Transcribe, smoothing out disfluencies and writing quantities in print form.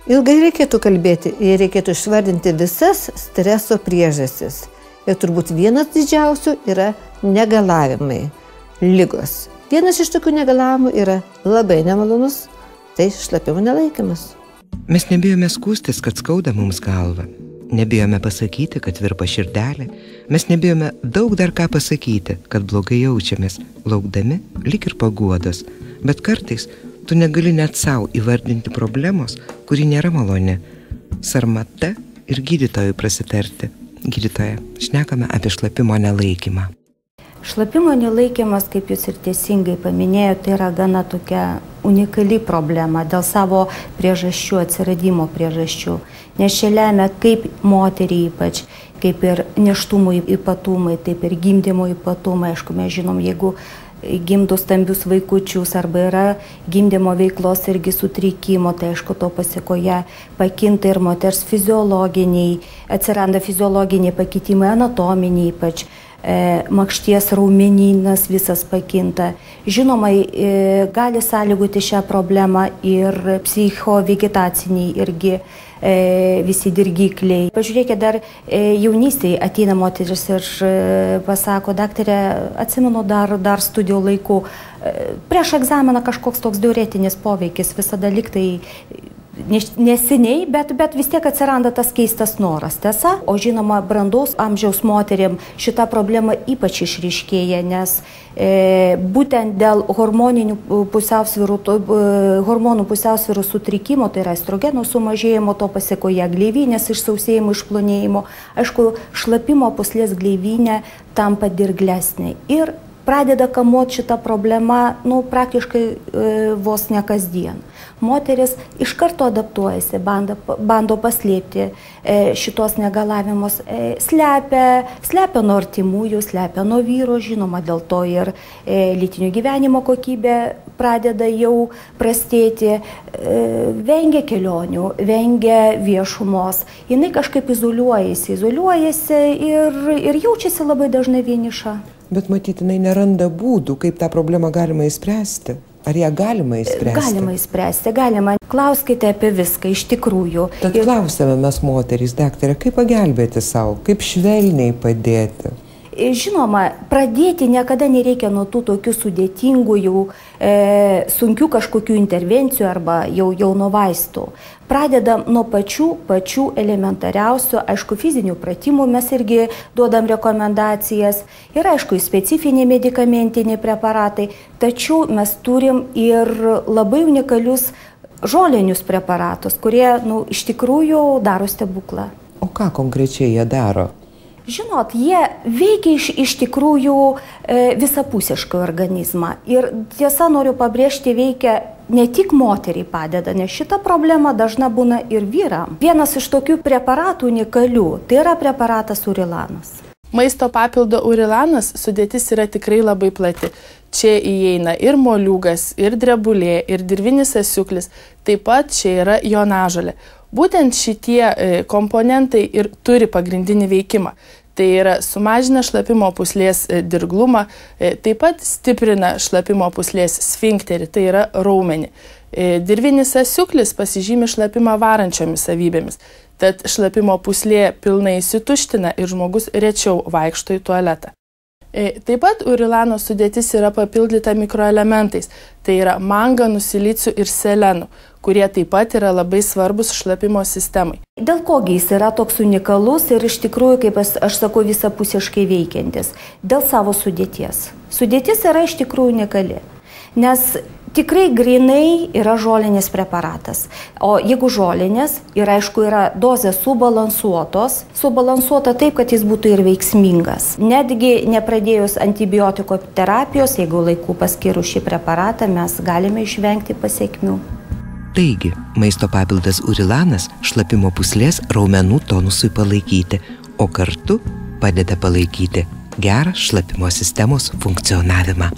Ilgai reikėtų kalbėti, jei reikėtų išvardinti visas streso priežastis. Ir turbūt vienas didžiausių yra negalavimai, ligos. Vienas iš tokių negalavimų yra labai nemalonus, tai šlapimo nelaikymas. Mes nebijome skųstis, kad skauda mums galvą. Nebijome pasakyti, kad virpa širdelė. Mes nebijome daug dar ką pasakyti, kad blogai jaučiamės, laukdami lyg ir paguodos. Bet kartais tu negali net savo įvardinti problemos, kuri nėra maloni. Sarmata ir gydytojui prasitarti. Gydytoja, šnekame apie šlapimo nelaikymą. Šlapimo nelaikymas, kaip jūs ir teisingai paminėjote, tai yra gana tokia unikali problema dėl savo priežasčių, atsiradimo priežasčių. Nes čia lemia kaip moteriai ypač, kaip ir nėštumo ypatumai, taip ir gimdymo ypatumai. Aišku, mes žinom, jeigu gimdo stambius vaikučius arba yra gimdymo veiklos irgi sutrikimo, tai aišku, to pasiekoje pakinta ir moters fiziologiniai, atsiranda fiziologiniai pakitimai, anatominiai ypač. Makšties raumenynas visas pakinta. Žinoma, gali sąlygoti šią problemą ir psichovegetaciniai irgi visi dirgikliai. Pažiūrėkite, dar jaunystėje ateina moteris ir pasako, daktarė, atsimenu dar studijų laikų, prieš egzaminą kažkoks toks diuretinis poveikis, visada liktai neseniai, bet vis tiek atsiranda tas keistas noras, tiesa. O žinoma, brandaus amžiaus moteriam šita problema ypač išryškėja, nes būtent dėl hormonų pusiausvyrų sutrikimo, tai yra estrogenų sumažėjimo, to pasiekoje gleivinės išsausėjimo, išplonėjimo, aišku, šlapimo pūslės gleivinė tampa dirglesnė ir pradeda kamuoti šitą problemą, praktiškai vos ne kasdien. Moteris iš karto adaptuojasi, bando paslėpti šitos negalavimus, slepia nuo artimųjų, slepia nuo vyro, žinoma, dėl to ir lytinio gyvenimo kokybė pradeda jau prastėti, vengia kelionių, vengia viešumos, jinai kažkaip izoliuojasi ir jaučiasi labai dažnai vieniša. Bet matyt, jinai neranda būdų, kaip tą problemą galima įspręsti. Ar ją galima įspręsti? Galima įspręsti, galima. Klauskite apie viską, iš tikrųjų. Tad klausėme mes moterys, daktarė, kaip pagelbėti savo, kaip švelniai padėti? Žinoma, pradėti niekada nereikia nuo tų tokių sudėtingų, sunkių kažkokių intervencijų arba jau nuo vaistų. Pradedam nuo pačių elementariausių, aišku, fizinių pratimų, mes irgi duodam rekomendacijas. Ir aišku, specifiniai medikamentiniai preparatai, tačiau mes turim ir labai unikalius žolinius preparatus, kurie, iš tikrųjų daro stebuklą. O ką konkrečiai jie daro? Žinot, jie veikia iš tikrųjų visapusiškai organizmą. Ir tiesa, noriu pabrėžti, veikia ne tik moteriai padeda, nes šita problema dažna būna ir vyram. Vienas iš tokių preparatų unikalių, tai yra preparatas urilanas. Maisto papildo urilanas sudėtis yra tikrai labai plati. Čia įeina ir moliūgas, ir drebulė, ir dirvinis asiūklis, taip pat čia yra jonažolė. Būtent šitie komponentai ir turi pagrindinį veikimą. Tai yra sumažina šlapimo pūslės dirglumą, taip pat stiprina šlapimo pūslės sfinkterį, tai yra raumenį. Dirvinis asiūklis pasižymi šlapimą varančiomis savybėmis. Tad šlapimo pūslė pilnai įsituština ir žmogus rečiau vaikšto į tualetą. Taip pat urilano sudėtis yra papildyta mikroelementais, tai yra manganų, silicių ir selenų, kurie taip pat yra labai svarbus šlapimo sistemai. Dėl kogi jis yra toks unikalus ir iš tikrųjų, kaip aš sakau, visapusiškai veikiantis? Dėl savo sudėties. Sudėtis yra iš tikrųjų unikali, nes tikrai grinai yra žolinis preparatas. O jeigu žolinis, ir aišku, yra dozė subalansuota taip, kad jis būtų ir veiksmingas. Netgi nepradėjus antibiotiko terapijos, jeigu laiku paskyrus šį preparatą, mes galime išvengti pasekmių. Taigi, maisto papildas urilanas šlapimo pūslės raumenų tonusui palaikyti, o kartu padeda palaikyti gerą šlapimo sistemos funkcionavimą.